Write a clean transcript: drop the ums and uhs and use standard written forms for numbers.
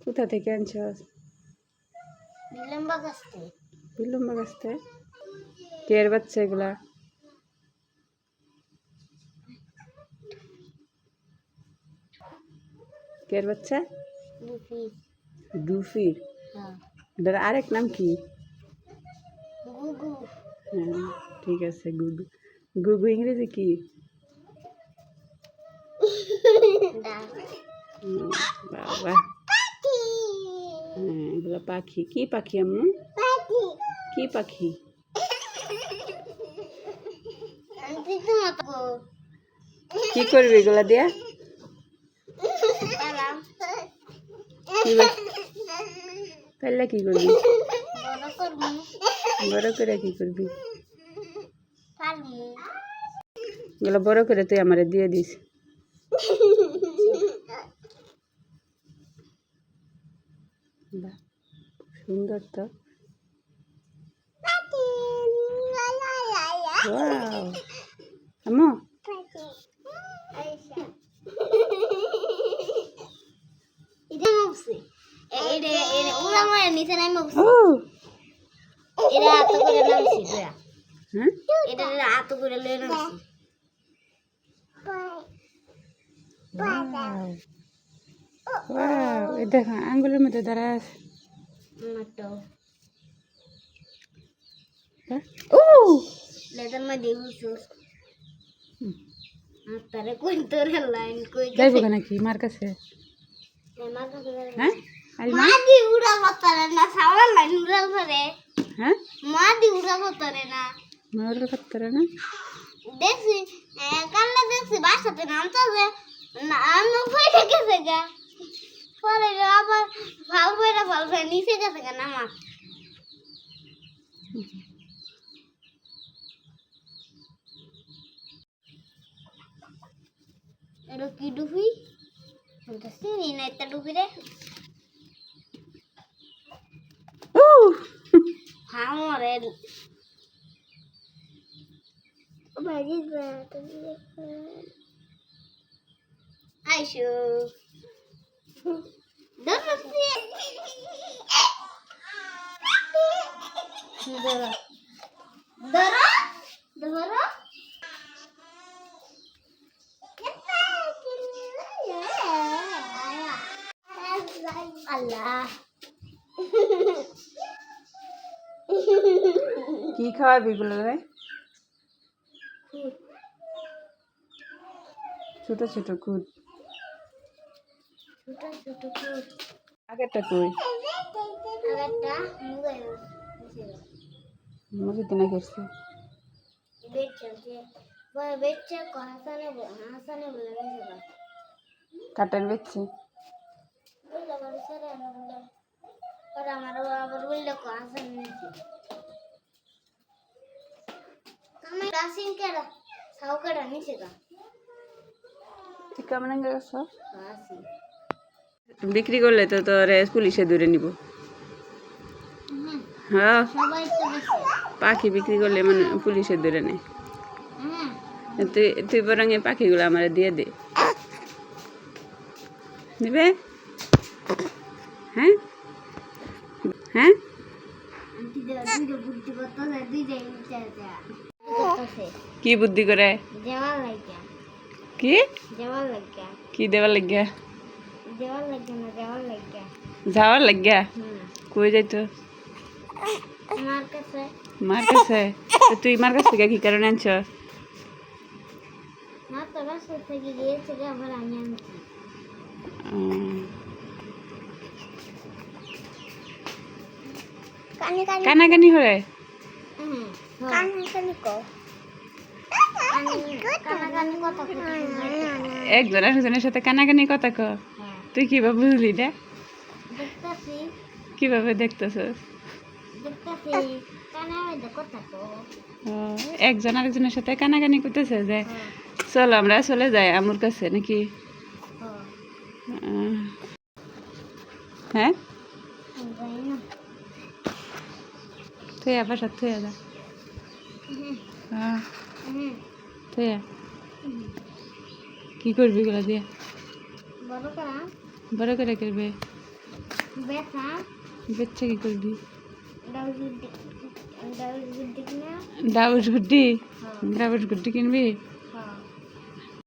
কোথা থেকে আনছস? বিলম্বা গাছ থেকে। কে বাচ্চা এগুলা? কে বাচ্চা? ডুফির। এটার আরেক নাম কি? হ্যাঁ ঠিক আছে, গুগু। গুগু ইংরেজি কি? বাবা, হ্যাঁ এগুলো পাখি। কি পাখি আম্মু? কি পাখি? কি করবি এগুলা দিয়া? পাইলে কি করবি? বড় করে কি করবি? এগুলো বড় করে তুই আমারে দিয়ে দিস। সুন্দর তো। আম্মু দেখো আঙ্গুলের মধ্যে দাঁড়া আছে। যাইবো নাকি মার কাছে? হ্যাঁ হ্যাঁ মার করতে না। দেখছি কান্না দেখছি বাসাতে নামতেছে আমি বইটা গেছে গা পরে আবার ভাল বইটা নিচে গেছে গা নামা। এটা কি ডুবি? চিনি না এটা ডুবি রে। হামরে আইসো আল্লাহ কি খাওয়াবি এগুলো রে? ছোট ছোট কুদ। আগেরটা কই? মুরগিতে না করছে। কাটার বেচছে। বিক্রি করলে তো তোর পুলিশে ধরে নিব। হ্যাঁ পাখি বিক্রি করলে মানে পুলিশে ধরে নেয়। তুই বরং এই পাখিগুলো আমার দিয়ে দে। দিবে? হ্যাঁ হ্যাঁ কি বুদ্ধি করে? কি কি দেওয়ার লাগিয়া? যাওয়ার লাগিয়া? কই যাইতো? মার কাছে। তুই মার কাছ থেকে কি কারণে আনছ? কানাকানি হরে? একজন আরেকজনের সাথে কানাকানি কথা ক। তুই কিভাবে বুঝলি না? কিভাবে দেখতেছস? একজন আরেকজনের সাথে কানাকানি করতেছে যে চলো আমরা চলে যাই আমুর কাছে নাকি? হ্যাঁ তুই আবার সাথে যা। তুই কি করবি এগুলো দিয়ে? বড় করে করবে। বেচা বেচে কি করবি? ডাউজ গুড্ডি কিনা ডাবস গুড্ডি হ্যাঁ ডাবস গুড্ডি কিনবি?